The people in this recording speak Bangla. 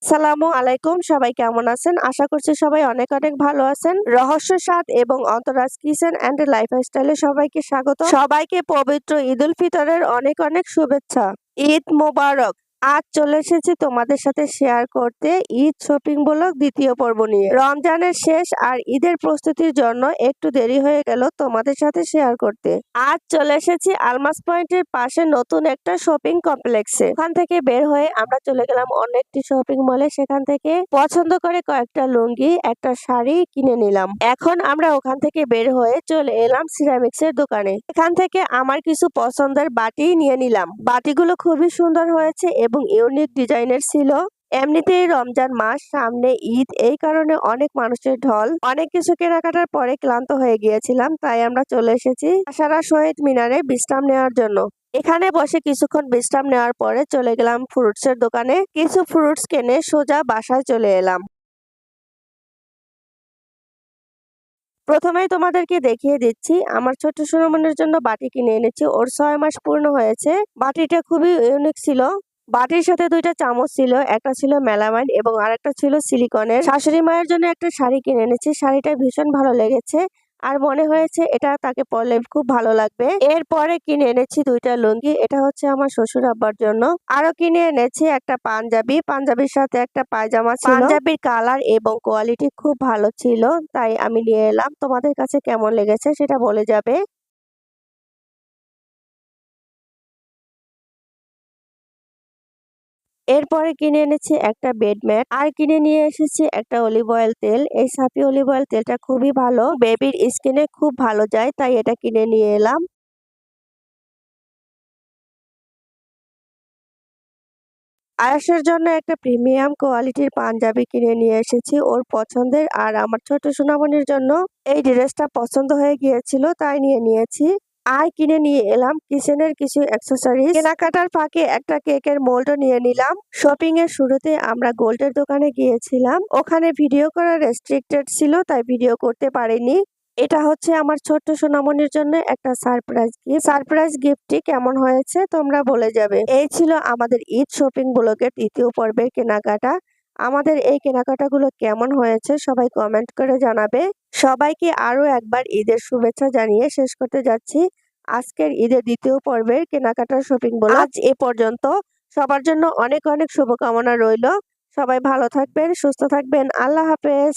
আসসালামু আলাইকুম, সবাই কেমন আছেন? আশা করছি সবাই অনেক অনেক ভালো আছেন। রহস্য স্বাদ এবং অন্তরাজ কিচেন অ্যান্ড লাইফস্টাইলে সবাইকে স্বাগত। সবাইকে পবিত্র ঈদ উল ফিতরের অনেক অনেক শুভেচ্ছা। ঈদ মোবারক। আজ চলে এসেছি তোমাদের সাথে শেয়ার করতে ঈদ শপিং ব্লগ দ্বিতীয় পর্ব নিয়ে। রমজানের শেষ আর ঈদের প্রস্তুতির জন্য একটু দেরি হয়ে গেল তোমাদের সাথে শেয়ার করতে। আজ চলে এসেছি আলমাস পয়েন্টের পাশে নতুন একটা শপিং কমপ্লেক্সে। ওখান থেকে বের হয়ে আমরা চলে গেলাম অন্য একটি শপিং মলে। সেখান থেকে পছন্দ করে কয়েকটা লুঙ্গি, একটা শাড়ি কিনে নিলাম। এখন আমরা ওখান থেকে বের হয়ে চলে এলাম সিরামিক্স এর দোকানে। এখান থেকে আমার কিছু পছন্দের বাটি নিয়ে নিলাম। বাটিগুলো খুবই সুন্দর হয়েছে এবং ইউনিক ডিজাইনের ছিল। এমনিতেই রমজান মাস, সামনে ঈদ, এই কারণে অনেক মানুষের ঢল। অনেক কিছু কেনাকাটার পরে ক্লান্ত হয়ে গিয়েছিলাম, তাই আমরা চলে এসেছি আশারা শহীদ মিনারে বিশ্রাম নেওয়ার জন্য। এখানে বসে কিছুক্ষণ বিশ্রাম নেওয়ার পরে চলে গেলাম ফ্রুটস এর দোকানে। কিছু ফ্রুটস কিনে সোজা বাসায় চলে এলাম। প্রথমেই তোমাদেরকে দেখিয়ে দিচ্ছি, আমার ছোট্ট সোনামণির জন্য বাটি কিনে এনেছি। ওর 6 মাস পূর্ণ হয়েছে। বাটিটা খুবই ইউনিক ছিল। বাটির সাথে দুইটা চামচ ছিল, একটা ছিল মেলামাইন এবং আরেকটা ছিল সিলিকনের। শাশুড়ি মায়ের জন্য একটা শাড়ি কিনে এনেছি। শাড়িটা ভীষণ ভালো লেগেছে আর মনে হয়েছে এটা তাকে পরলে খুব ভালো লাগবে। এরপরে কিনে এনেছি দুইটা লুঙ্গি, এটা হচ্ছে আমার শ্বশুর আব্বার জন্য। আরো কিনে এনেছি একটা পাঞ্জাবি, পাঞ্জাবির সাথে একটা পায়জামা ছিল। পাঞ্জাবির কালার এবং কোয়ালিটি খুব ভালো ছিল, তাই আমি নিয়ে এলাম। তোমাদের কাছে কেমন লেগেছে সেটা বলে যাবে। এরপরে কিনে এনেছি একটা বেড ম্যাট আর কিনে নিয়ে এসেছি একটা অলিভ অয়েল তেল। এই সাফি অলিভ অয়েল তেলটা খুবই ভালো, বেবির স্কিনে খুব ভালো যায়, তাই এটা কিনে নিয়ে এলাম। আয়েশের জন্য একটা প্রিমিয়াম কোয়ালিটির পাঞ্জাবি কিনে নিয়ে এসেছি ওর পছন্দের। আর আমার ছোট সোনামণির জন্য এই ড্রেসটা পছন্দ হয়ে গিয়েছিল, তাই নিয়ে নিয়েছি। আর কিনে নিয়ে এলাম কিচেনের কিছু অ্যাক্সেসরিজ। কেনাকাটার ফাঁকে একটা কেকের মোল্ডও নিয়ে নিলাম। শপিং এর শুরুতে আমরা গোল্ডের দোকানে গিয়েছিলাম। ওখানে ভিডিও করা রেস্ট্রিক্টেড ছিল, তাই ভিডিও করতে পারিনি। এটা হচ্ছে আমার ছোট্ট সোনামণির জন্য একটা সারপ্রাইজ গিফট। সারপ্রাইজ গিফটটি কেমন হয়েছে তোমরা বলে যাবে। এই ছিল আমাদের ঈদ শপিং ব্লগের তৃতীয় পর্বের কেনাকাটা। আমাদের এই কেনাকাটাগুলো কেমন হয়েছে সবাই কমেন্ট করে জানাবে। সবাইকে আরো একবার ঈদের শুভেচ্ছা জানিয়ে শেষ করতে যাচ্ছি আজকের ঈদের দ্বিতীয় পর্বের কেনাকাটার শপিং ব্লগ। আজ এ পর্যন্ত। সবার জন্য অনেক অনেক শুভকামনা রইল। সবাই ভালো থাকবেন, সুস্থ থাকবেন। আল্লাহ হাফেজ।